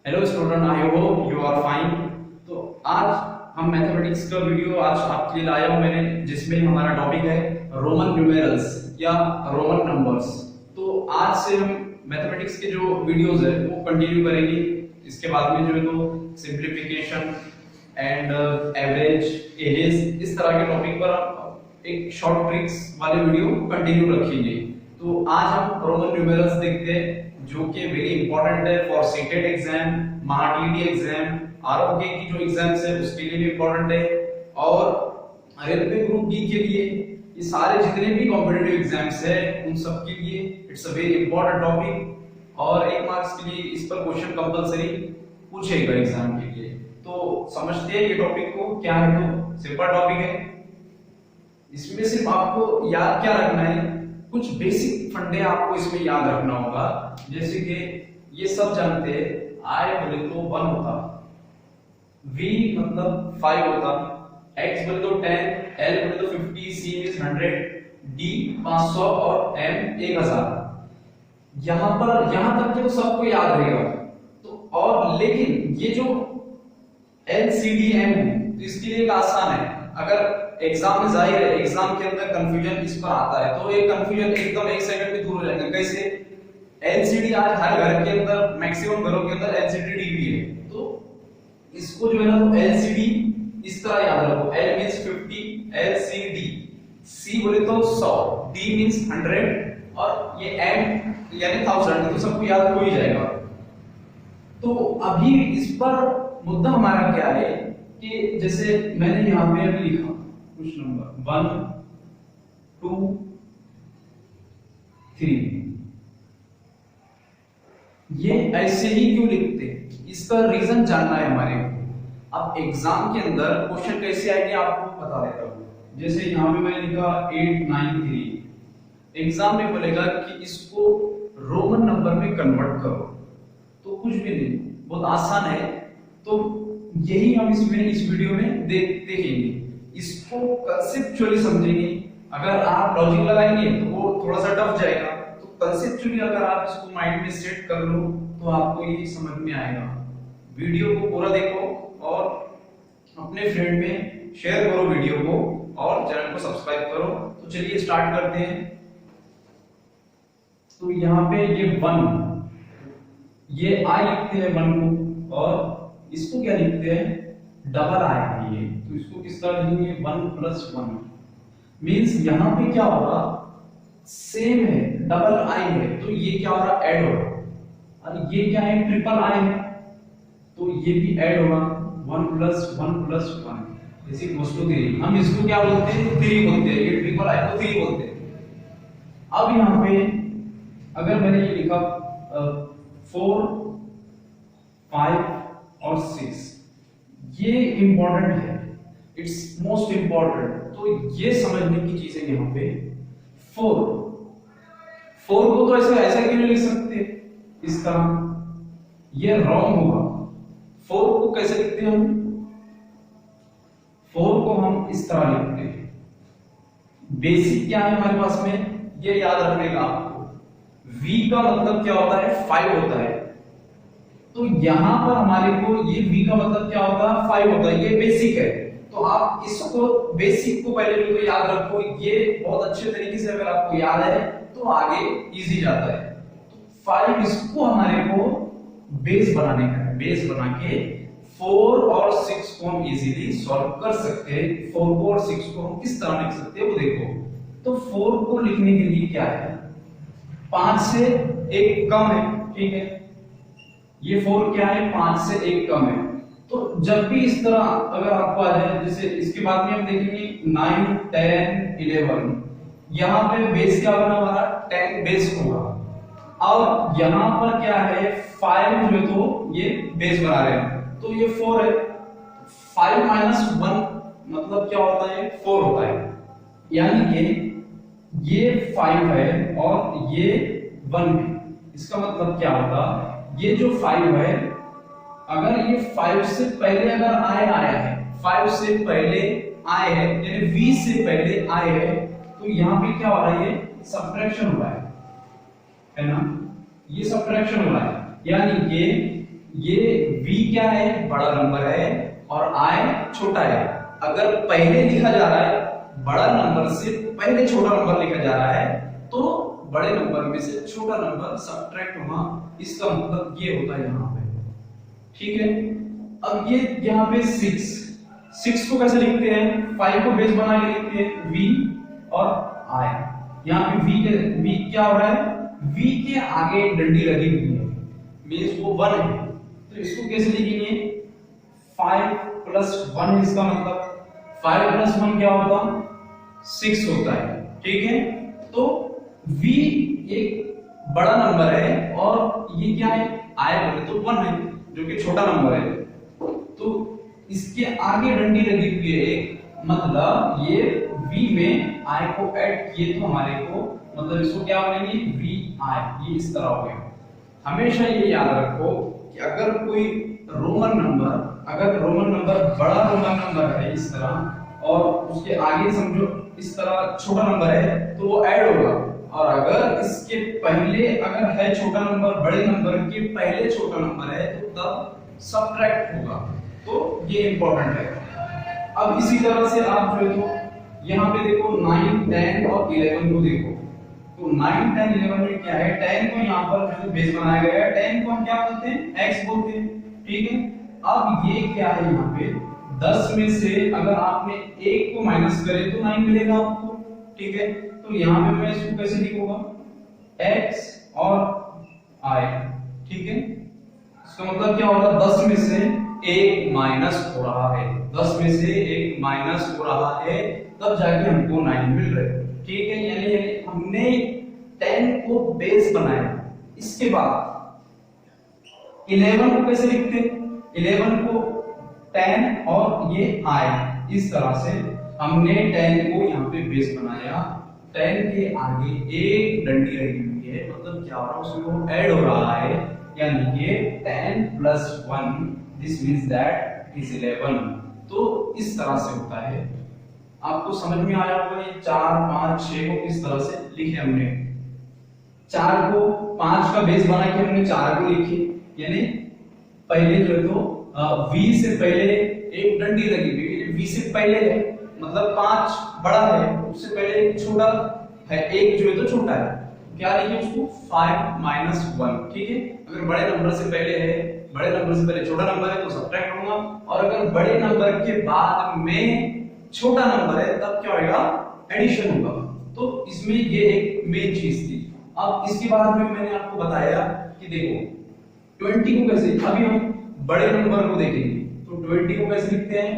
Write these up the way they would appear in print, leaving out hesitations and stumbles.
Hello student, I hope you are fine. तो आज हम मैथमेटिक्स का वीडियो आज आपके लिए लाया हूं मैंने, जिसमें हमारा टॉपिक है रोमन न्यूमेरल्स या रोमन नंबर्स। तो आज से हम मैथमेटिक्स के जो वीडियोस है वो कंटिन्यू करेंगे। इसके बाद में जो है तो सिंप्लीफिकेशन एंड एवरेज, एजेस, इस तरह के टॉपिक पर हम एक शॉर्ट ट्रिक्स वाले वीडियो कंटिन्यू रखेंगे। तो आज हम रोमन न्यूमेरल्स देखते हैं, जो कि वेरी इंपॉर्टेंट है फॉर सीटेट एग्जाम, महाटीडी एग्जाम, आरओके की जो एग्जाम्स है उसके लिए भी इंपॉर्टेंट है, और रेलवे ग्रुप डी के लिए, ये सारे जितने भी कॉम्पिटिटिव एग्जाम्स है उन सब के लिए it's a very important topic. और 1 मार्क्स के लिए इस पर क्वेश्चन कंपलसरी पूछेगा एग्जाम के लिए। तो समझते हैं ये टॉपिक को क्या है। तो सिंपल टॉपिक है, इसमें सिर्फ आपको याद क्या रखना है, कुछ बेसिक फंडे आपको इसमें याद रखना होगा। जैसे कि ये सब जानते हैं, I बोले तो 1 होता, V मतलब 5 होता, X बोले तो 10, L बोले तो 50, C मींस 100, D 500 और M 1000। यहां तक के तो सबको याद रहेगा। तो और लेकिन ये जो LCDM है तो इसके लिए एक आसान है। अगर एग्जाम में जाहिर है, एग्जाम के अंदर कंफ्यूजन इस पर आता है, तो ये कंफ्यूजन एकदम 1 सेकंड में दूर हो जाएगा। कैसे? एलसीडी आज हर घर के अंदर, मैक्सिमम घरों के अंदर एलसीडी टीवी है, तो इसको जो है ना तो एलसीडी इस तरह याद रखो। L मींस 50, LCD, C बोले तो 100, D मींस 100 और ये M यानी 1000, तो सबको याद हो ही जाएगा। तो अभी इस पर मुद्दा हमारा क्या है कि जैसे मैंने यहां पे अभी लिखा कुछ नंबर 1 2 3, ये ऐसे ही क्यों लिखते हैं, इसका रीजन जानना है हमारे को। अब एग्जाम के अंदर क्वेश्चन कैसे आएंगे आपको बता देता हूं। जैसे यहां पे मैंने लिखा 893, एग्जाम में बोलेगा कि इसको रोमन नंबर में कन्वर्ट करो, तो कुछ भी नहीं, बहुत आसान है। तो यही हम इस वीडियो में देखेंगे। इसको कंसेप्चुअली समझेंगे। अगर आप लॉजिक लगाएंगे तो वो थोड़ा सा टफ जाएगा, तो कंसेप्चुअली अगर आप इसको माइंड में सेट कर लो तो आपको ये समझ में आएगा। वीडियो को पूरा देखो और अपने फ्रेंड में शेयर करो वीडियो को, और चैनल को सब्सक्राइब करो। तो चलिए स्टार्ट करते हैं। तो यहाँ पे ये 1, ये I लिखते हैं 1 को, और इसको क्या लिखते हैं, डबल I है ये, तो इसको किस तरह लिखेंगे, 1 + 1 मींस यहाँ पे क्या होगा, सेम है, डबल I है, तो ये क्या हो रहा, ऐड हो रहा। और ये क्या है, ट्रिपल I है, तो ये भी ऐड होगा, 1 + 1 + 1 इज इक्वल्स टू 3। हम इसको क्या बोलते हैं, 3 बोलते हैं, ये ट्रिपल I को 3 बोलते हैं। अब यहाँ पे अगर मैंने ये लिखा 4 5 और 6, ये इंपॉर्टेंट है, इट्स मोस्ट इंपॉर्टेंट। तो ये समझने की चीज है। यहाँ पे 4 को तो ऐसे क्यों नहीं लिख सकते इस तरह, ये रॉन्ग होगा। 4 को कैसे लिखते हैं हम, 4 को हम इस तरह लिखते हैं। बेसिक क्या है हमारे पास में, ये याद रखने का आपको। V का मतलब क्या होता है, 5 होता है, तो यहां पर हमारे को ये V का मतलब क्या होता है, 5 होता है, ये बेसिक है। तो आप इसको बेसिक को पहले जो याद रखो, ये बहुत अच्छे तरीके से अगर आपको याद है तो आगे इजी जाता है। तो 5 इसको हमारे को बेस बनाने का है, बेस बना के 4 और 6 को हम इजीली सॉल्व कर सकते हैं। 4 को और 6 को हम किस तरह लिख सकते हैं वो देखो। तो 4 को लिखने के लिए क्या है, 5 से 1 कम है, ठीक है, ये 4 क्या है, 5 से 1 कम है। तो जब भी इस तरह अगर आपको आ जाए, जैसे इसके बाद में हम देखेंगे 9 10 11, यहां पे बेस क्या बना हमारा, 10 बेस होगा। और यहां पर क्या है, 5 जो है तो ये बेस बना रहे हैं, तो ये 4 है। 5 - 1 मतलब क्या होता है, 4 होता है, यानी कि ये 5 है और ये 1 है। इसका मतलब क्या होता, ये जो 5 है, अगर ये 5 से पहले अगर I आया है, 5 से पहले I है, यानी V से पहले I है, तो यहाँ पे क्या हो रहा है, ये सब्ट्रैक्शन हो रहा है ना, ये सब्ट्रैक्शन हो रहा है। यानी कि ये v क्या है, बड़ा नंबर है और i छोटा है। अगर पहले लिखा जा रहा है, बड़ा नंबर से पहले छोटा नंबर लिखा जा रहा है, तो बड़े नंबर में से छोटा नंबर सबट्रैक्ट होना, इसका मतलब ये होता है यहाँ पे। ठीक है, अब ये यहाँ पे 6 को कैसे लिखते हैं, 5 को बेस बना के लिखते हैं, v और i। यहाँ पे v क्या हो रहा है, v के आगे डंडी लगी हुई है, मींस वो 1 है, तो इसको कैसे लिखेंगे, 5 प्लस 1 इसका मतलब 5 प्लस 1 क्या होगा, 6 होता है। ठीक है, तो v एक बड़ा नंबर है और ये क्या है, i बोले तो 1 है जो कि छोटा नंबर है, तो इसके आगे डंडी लगी हुई है एक, मतलब ये v में i को ऐड किए तो हमारे को मतलब इसको क्या बनेंगे, vi, ये इस तरह हो गया। हमेशा ये याद रखो कि अगर कोई रोमन नंबर बड़ा रोमन नंबर है इस तरह और उसके आगे समझो इस तरह छोटा नंबर है, तो वो ऐड होगा, और अगर इसके पहले अगर है छोटा नंबर, बड़े नंबर के पहले छोटा नंबर है, तो तब सबट्रैक्ट होगा। तो ये इंपॉर्टेंट है। अब इसी तरह से आप जो है तो यहाँ पे देखो 9, 10 और 11 को देखो, तो 9, 10, 11 में क्या है, 10 को यहाँ पर जो बेस बनाया गया है, 10 को हम क्या बोलते हैं, x बोलते हैं। ठीक है, अब ये क्या है, यहाँ पे 10 में से अगर आपने 1 को माइनस करे तो 9 मिलेगा आपको। ठीक है, तो यहाँ पे मैं इसको कैसे लिखूंगा, x और i। ठीक है, इसका मतलब क्या होगा, 10 में से 1 माइनस हो रहा है, 10 में से 1 माइनस हो रहा है, तब जाके हमको 9 मिल रहा है। ठीक है, यानी हमने 10 को बेस बनाया। इसके बाद 11 को कैसे लिखते हैं, 11 को 10 और ये i, इस तरह से हमने 10 को यहाँ पे बेस बनाया। 10 के आगे एक डंडी लगी हुई है, मतलब क्या हो रहा है, उसमें ऐड हो रहा है, यानी कि 10 plus 1, this means that is 11। तो इस तरह से होता है। आपको समझ में आया होगा ये 4, 5, 6 को किस तरह से लिखे हमने। 4 को 5 का बेस बना के हमने 4 को लिखे, यानी पहले जो है तो v से पहले एक डंडी लगी हुई है, v से पहले है मतलब 5 बड़ा है, उससे पहले एक छोटा है, एक जो है तो छोटा है, क्या लिखे उसको, 5 माइनस 1। ठीक है, अगर बड़े नंबर से पहले है, बड़े नंबर से पहले छोटा नंबर है तो सब्ट्रैक्ट होगा, और अगर बड़े नंबर के बाद में छोटा नंबर है तब क्या होगा, एडिशन होगा। तो इसमें ये एक मेन चीज थी। अब इसके बाद में मैंने आपको बताया कि देखो 20 को कैसे, अभी हम बड़े नंबर को देखेंगे, तो 20 को कैसे लिखते हैं,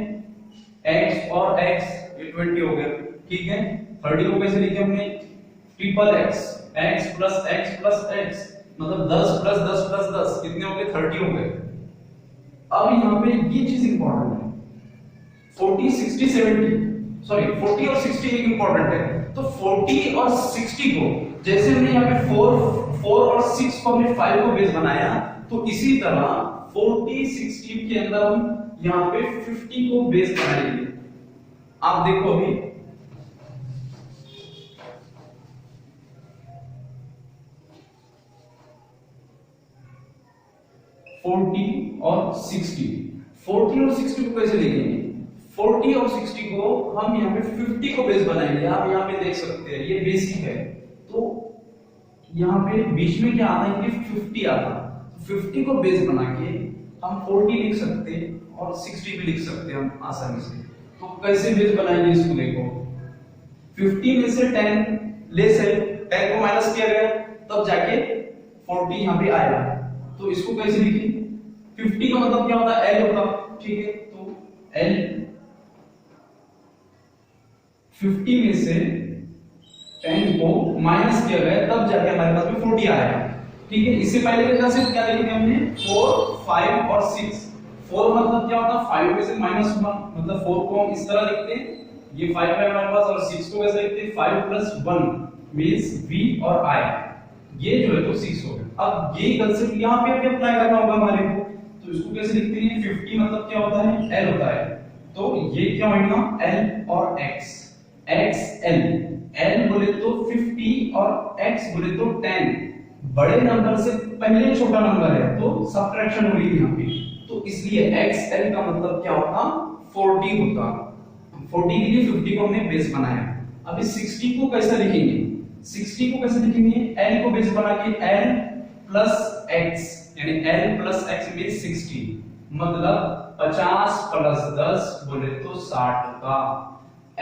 x और x, ये 20 हो गया। ठीक है, 30 को कैसे लिखे हमने, ट्रिपल x प्लस x मतलब 10 प्लस 10 प्लस 10 कितने हो गए, 30 हो गए। अब यहाँ पे ये चीज इंपॉर्टेंट है, 40, 60, 70, सॉरी 40 और 60 एक इंपॉर्टेंट है। तो 40 और 60 को जैसे हमने यहाँ पे 4 और 6 को हमने 5 को बेस बनाया, तो इसी तरह 40, 60 के अंदर हम यहाँ पे 50 को बेस बनाएंगे। आप देखो अभी 40 और 60, 40 और 60 को कैसे लिखेंगे, 40 और 60 को हम यहाँ पे 50 को बेस बनाएंगे। आप यहाँ पे देख सकते हैं ये बेसिक है, तो यहाँ पे बीच में क्या आता है, 50 आता है, 50 को बेस बना के हम 40 लिख सकते हैं और 60 भी लिख सकते हैं हम आसानी से। तो कैसे बेस बनाएंगे इसको देखो, 50 में से 10 लेस है, 10 को माइनस किया गया तब जाके 40 यहाँ पे आएगा। तो इसको कैसे लिखें, 50 का मतलब क्या होता है, L होता। ठीक है, तो L 50 में से 10 को माइनस किया गया तब जाके हमारे पास में 40 आएगा। ठीक है, इससे पहले के जैसे क्या लिखेंगे हमने, 4, 5 और 6। 4 मतलब क्या होता है, 5 में से -1 मतलब 4 को हम इस तरह लिखते हैं, ये 5 है हमारे पास, और 6 को कैसे लिखते हैं, 5 + 1 मींस v और i, ये जो है तो 6 हो गया। अब ये कंसेप्ट यहाँ पे भी अप्लाई करना होगा हमारे को, तो इसको कैसे लिखते हैं, 50 मतलब क्या होता है, l होता है, तो ये क्या होगा, l और x, x l, l बोले तो 50 और x बोले तो 10, बड़े नंबर से पहले छोटा नंबर है तो सबट्रैक्शन हो रही है यहाँ पे, तो इसलिए XL का मतलब क्या होता, 40 होता। 40 के लिए 50 को हमने बेस बनाया। अभी 60 को कैसे लिखेंगे, 60 को कैसे लिखेंगे, L को बेस बना के L प्लस X, यानी L प्लस X मीन 60, मतलब 50 प्लस 10 बोले तो 60 का।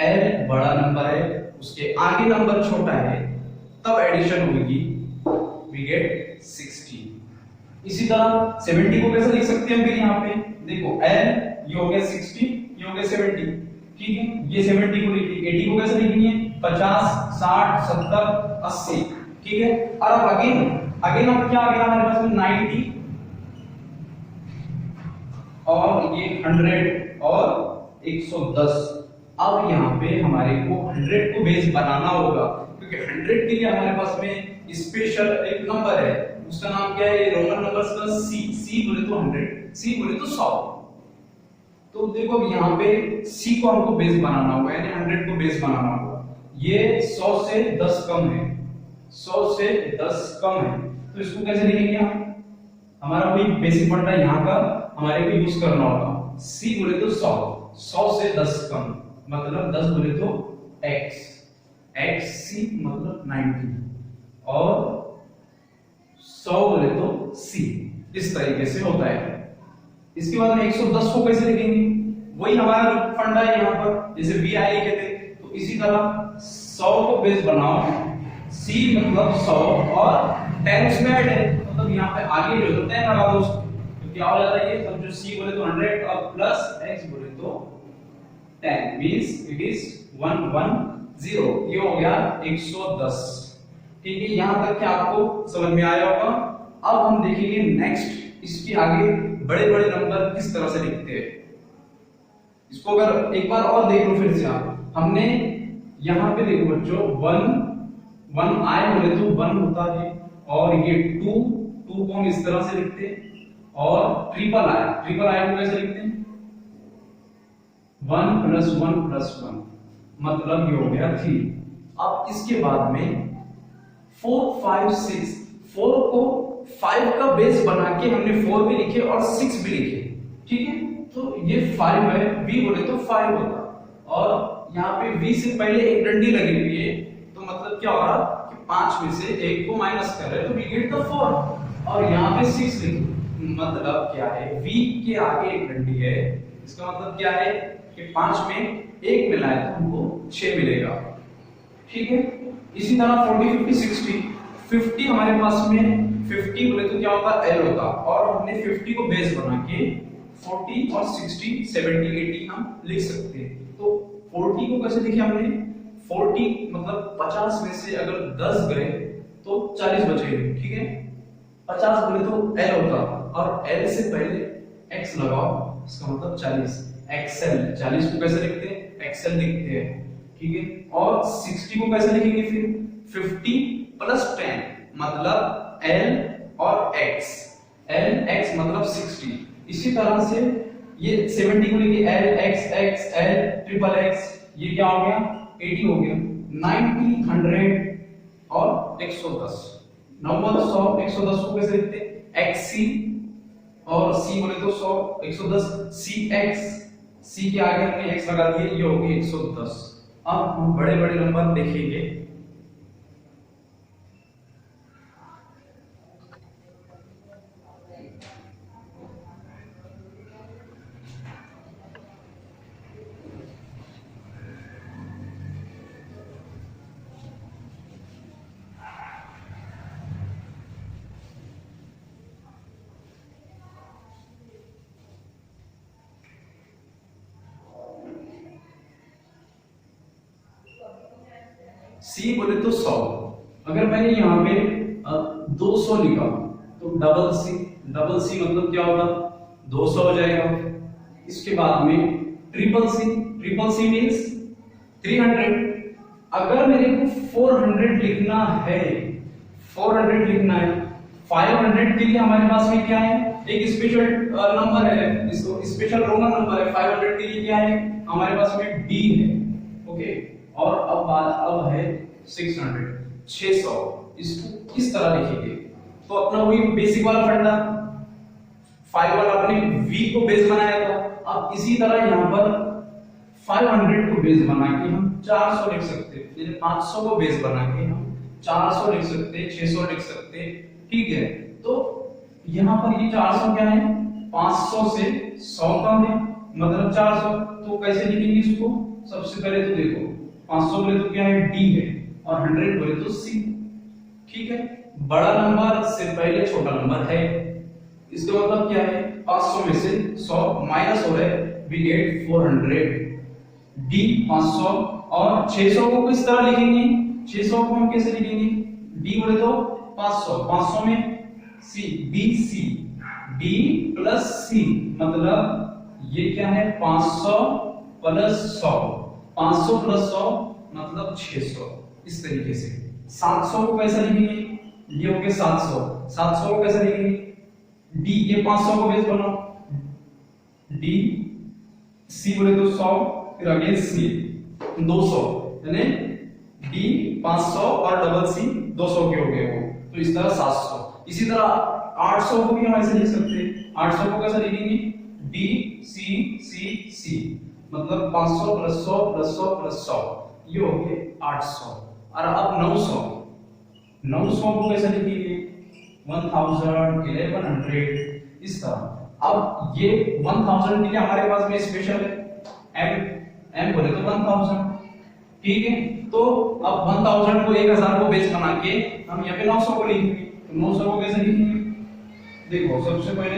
L बड़ा नंबर है, उसके आगे नंबर छोटा है, तब एडिशन होगी, we get 60। इसी तरह 70 को कैसे लिख सकते हैं फिर यहाँ पे देखो, L ये हो गया 60, ये हो गया 70, ठीक है। ये 70 को लिखिए, 80 को कैसे लिखेंगे, 50 60 70 80, ठीक है। और अब अगेन अब क्या आ गया हमारे पास में 90 और ये 100 और 110। अब यहाँ पे हमारे को 100 को बेस बनाना होगा, क्योंकि 100 के लिए हमारे पास में स्पेशल एक नंबर है, उसका नाम क्या है, रोमन नंबर्स का सी बोले तो 100, सी बोले तो 100। तो देखो यहाँ पे सी को हमको बेस बनाना होगा, यानी 100 को बेस बनाना होगा। ये 100 से 10 कम है, 100 से 10 कम है, तो इसको कैसे लिखेंगे हम, हमारा कोई बेसिक फंडा यहाँ का हमारे को यूज करना होगा। सी बोले तो 100, 100 से 10 कम मतलब 10 बोले तो x, xc मतलब 90, और 100 बोले तो c, इस तरीके से होता है। इसके बाद में 110 को कैसे लिखेंगे, वही हमारा फंडा है यहाँ पर, जैसे vi लिखे थे, तो इसी तरह 100 को बेस बनाओ, c मतलब 100 और 10 उसमें ऐड है, मतलब यहाँ पे आगे जो होता है 10 लगा दो उसको, तो क्या हो जाता है ये, तब जो c बोले तो 100 और प्लस x बोले तो 10 मींस इट इज 110, ये हो गया 110, ठीक है। यहां तक क्या आपको समझ में आया होगा। अब हम देखेंगे नेक्स्ट, इसके आगे बड़े बड़े नंबर किस तरह से लिखते हैं। इसको अगर एक बार और देख लो फिर से आप, हमने यहां पे देखो बच्चों 1 आई बोले तो 1 होता है, और ये 2 को हम इस तरह से लिखते हैं, और ट्रिपल आई को कैसे लिखते हैं, 1 + 1 + 1 मतलब ये हो गया 3। अब इसके बाद में 4 5 6, 4 को 5 का बेस बना के हमने 4 भी लिखे और 6 भी लिखे, ठीक है। तो ये 5 है, v बोले तो 5 होता, और यहाँ पे v से पहले एक डंडी लगी हुई है, तो मतलब क्या हो रहा कि 5 में से 1 को माइनस कर रहे हैं, तो वी गेट द 4, और यहाँ पे 6 लिखे, मतलब क्या है, v के आगे एक डंडी है, इसका मतलब क्या है कि 5 में 1 मिला है तो हमको 6 मिलेगा, ठीक है। इसी तरह 40 50 60, 50 हमारे पास में 50 बोले तो क्या होता है L होता, और हमने 50 को बेस बना के 40 और 60 70 80 हम लिख सकते हैं। तो 40 को कैसे लिखे हमने, 40 मतलब 50 में से अगर 10 गए तो 40 बचेंगे, ठीक है। 50 बोले तो L होता, और L से पहले x लगाओ, इसका मतलब 40, XL 40 को कैसे लिखते हैं, XL लिखते हैं, ठीक है। और 60 को कैसे लिखेंगे फिर, 50 + 10 मतलब L और X, L X मतलब 60। इसी तरह से ये 70 को लिखे L X X L triple X, ये क्या हो गया 80 हो गया, 90 100 और 110। नंबर 100 110 को कैसे लिखते हैं, XC, और C बोले तो 100 110, CX, C के आगे हमने X लगा दिए, ये हो गया 110। अब हम बड़े बड़े नंबर देखेंगे। C बोले तो 100, अगर मैंने यहाँ पे 200 लिखा तो डबल सी मतलब क्या होगा 200 हो जाएगा। इसके बाद में ट्रिपल सी मींस 300। अगर मेरे को 400 लिखना है, 500 के लिए हमारे पास में क्या है, एक स्पेशल नंबर है, इसको स्पेशल रोमन नंबर है। 500 के लिए क्या है हमारे पास में D है, ओके। और अब है 600, इसको किस तरह लिखेंगे, तो अपना वही बेसिक वाला फंडा, 5 वाला अपने v को बेस बनाया था। अब इसी तरह यहाँ पर 500 को बेस बना के हम 400 लिख सकते हैं, यानी 500 को बेस बना के हम 400 लिख सकते हैं, 600 लिख सकते हैं, ठीक है। तो यहाँ पर ये 400 क्या है, 500 से 100 कम है, मतलब 400। तो कैसे लिखेंगे इसको, सबसे पहले तो देखो 500 बोले तो क्या है, d है, और 100 बोले तो c, ठीक है। बड़ा नंबर से पहले छोटा नंबर है, इसका मतलब क्या है, 500 में से 100 माइनस हो रहा है, we get 400, d 500। और 600 को किस तरह लिखेंगे, 600 को हम कैसे लिखेंगे, d बोले तो 500, 500 में c, bc, d plus c, मतलब ये क्या है, 500 प्लस 100, 500 प्लस 100 मतलब 600, इस तरीके से। 700 को कैसे लिखेंगे, ये हो गया 700, 700 को कैसे लिखेंगे, d, ये 500 को बेस बनाओ, d c बोले तो 100, फिर अगेन c 200, यानी d 500 और डबल c 200 के हो गए वो, तो इस तरह 700। इसी तरह 800 को भी हम ऐसे लिख सकते हैं, 800 को कैसे लिखेंगे, d c c c, मतलब 500 प्लस 100 प्लस 100 प्लस 100, ये हो गए 800। और अब 900, 900 को कैसे लिखेंगे, 1000, 1100, इस तरह। अब ये 1000 के लिए हमारे पास में स्पेशल है m बोले तो 1000, ठीक है। तो अब 1000 को 1000 को बेस बना के हम यहाँ पे 900 को लिखेंगे, तो 900 को कैसे लिखेंगे, देखो सबसे पहले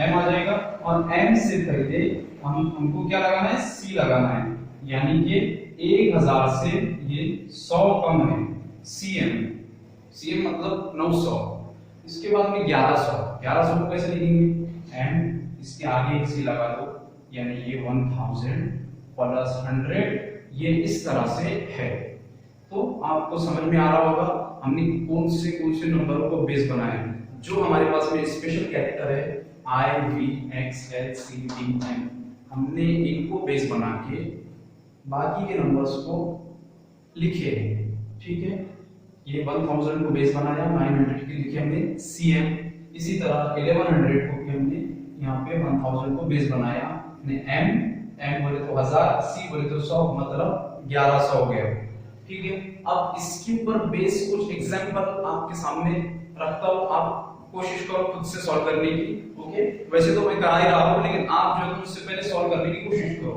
m आ जाएगा, और m से पहले हमको क्या लगाना है, c लगाना है, यानी कि 1000 से ये 100 कम है, cm मतलब 900। इसके बाद में 1100 को कैसे लिखेंगे, m इसके आगे एक c लगा दो, यानी ये 1000 प्लस 100, ये इस तरह से है। तो आपको समझ में आ रहा होगा हमने कौन से नंबरों को बेस बनाया है। जो हमारे पास में स्पेशल कैरेक्टर है i v x l c d m, हमने इनको बेस बना के बाकी के नंबर्स को लिखे हैं, ठीक है। ये 1000 को बेस बनाया, 900 के लिखे हमने cm, इसी तरह 1100 को भी हमने यहाँ पे 1000 को बेस बनाया, m बोले तो 1000, c बोले तो 100, मतलब 1100 हो गया, ठीक है। अब इसके ऊपर बेस कुछ एग्जांपल आपके सामने रखता हूं, आप कोशिश करो खुद से सॉल्व करने की, ओके। वैसे तो मैं करा ही रहा हूं, लेकिन आप जो है मुझसे पहले सॉल्व करने की कोशिश करो।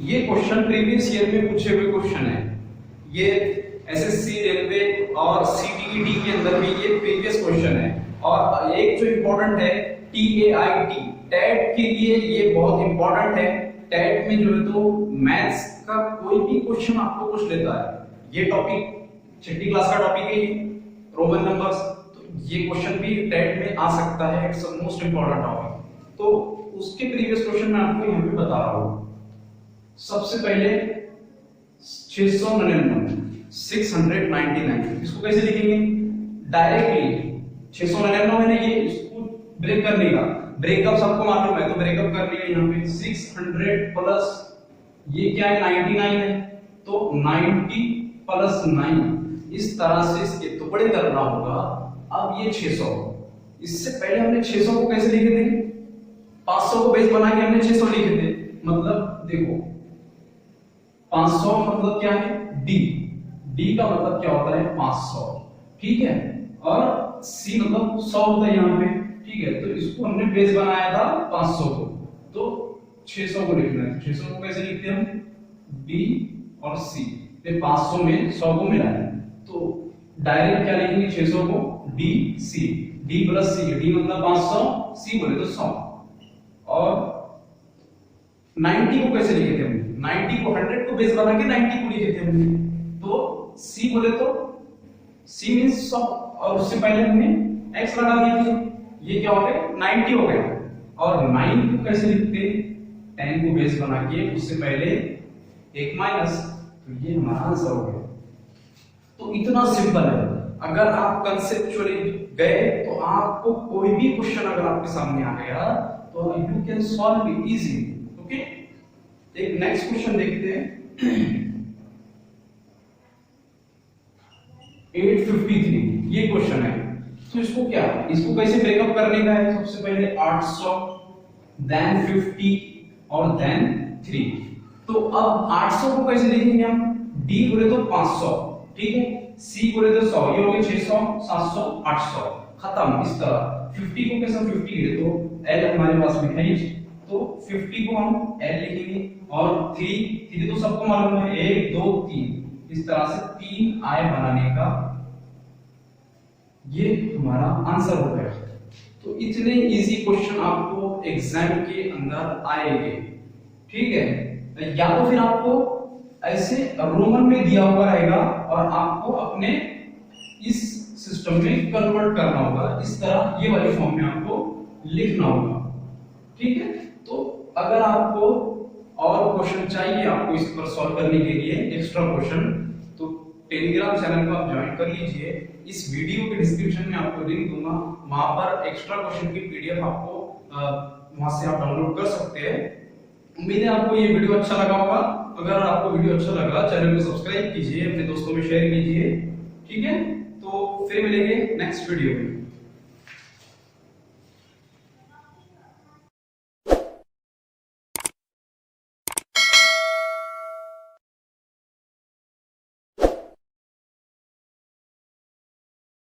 ये क्वेश्चन प्रीवियस ईयर में पूछे हुए क्वेश्चन है, ये एसएससी रेलवे और सीटीईटी के अंदर भी ये प्रीवियस क्वेश्चन है। और एक जो इंपॉर्टेंट है टीएआईटी, टेट के लिए ये बहुत इंपॉर्टेंट है। टेट में जो है तो मैथ्स का कोई भी क्वेश्चन आपको पूछ लेता है, ये टॉपिक 6ठी क्लास का टॉपिक है रोमन नंबर्स, तो ये क्वेश्चन भी टेट में आ सकता है, it's the most important topic. तो उसके प्रीवियस क्वेश्चन मैं आपको यहाँ पे बता रहा हूँ। सबसे पहले 699, इसको कैसे लिखेंगे, डायरेक्टली 699 है ना, ये इसको ब्रेक करने का, ब्रेकअप सबको मालूम है, तो ब्रेकअप करने का यहाँ पे 600 प्लस ये क्या है 99 है, तो 90 प्लस 9, इस तरह से इसके टुकड़े करना होगा। अब ये 600, इससे पहले हमने 600 को कैसे लिखे थे, 500 को बेस बना के हमने 600 लिखे थे, मतलब देखो 500 मतलब क्या है, d का मतलब क्या होता है 500, ठीक है, और c मतलब 100 होता है यहाँ पे, ठीक है। तो इसको हमने बेस बनाया था 500 को, तो 600 को लिखना है, 600 को कैसे लिखते हैं हम, d और c, ये 500 में 100 को मिलाया, तो डायरेक्ट क्या लिखेंगे 600 को d c, d plus c, d मतलब 500, c बोले तो 100। और 90 को कैसे लिखे थे हमने, 90 को 100 को बेस बना के 90 को लिखे थे हमने, तो c बोले तो c मींस 100, और उससे पहले हमने x लगा दिया था, ये क्या हो गया 90 हो गया। और 9 को कैसे लिखते, 10 को बेस बना के उससे पहले एक माइनस, तो ये हमारा आंसर हो गया। तो इतना सिंपल है। अगर आप कंसेप्चुअली गए तो आपको कोई भी क्वेश्चन अगर आपके सामने आ गया तो you can solve it easy. Okay, एक नेक्स्ट क्वेश्चन देखते हैं। 853 ये क्वेश्चन है, तो इसको कैसे ब्रेकअप करने का है? सबसे पहले 800 देन 50 और देन 3। तो अब 800 को कैसे लिखेंगे हम? D बोले तो 500, ठीक है, C बोले तो 100, ये हो गए 600 700 800, खत्म। इस तरह 50 को कैसे 50 लिखे तो L हमारे पास में है, तो 50 को हम L लिखेंगे और 3 तो सबको मालूम है 1 2 3, इस तरह से 3 आय बनाने का ये हमारा आंसर हो गया। तो इतने इजी क्वेश्चन आपको एग्जाम के अंदर आएंगे, ठीक है। या तो फिर आपको ऐसे रोमन में दिया हुआ रहेगा और आपको अपने इस सिस्टम में कन्वर्ट करना होगा, इस तरह ये वाले फॉर्म में आपको लिखना होगा, ठीक है। तो अगर आपको और क्वेश्चन चाहिए आपको इस पर सॉल्व करने के लिए एक्स्ट्रा क्वेश्चन, तो टेलीग्राम चैनल को आप ज्वाइन कर लीजिए। इस वीडियो के डिस्क्रिप्शन में आपको लिंक दूंगा, वहां पर एक्स्ट्रा क्वेश्चन की पीडीएफ आपको वहां से आप डाउनलोड कर सकते हैं। उम्मीद है आपको ये वीडियो अच्छा लगा होगा। अगर आपको वीडियो अच्छा लगा चैनल को सब्सक्राइब कीजिए, अपने दोस्तों में शेयर कीजिए, ठीक है। तो फिर मिलेंगे नेक्स्ट वीडियो में।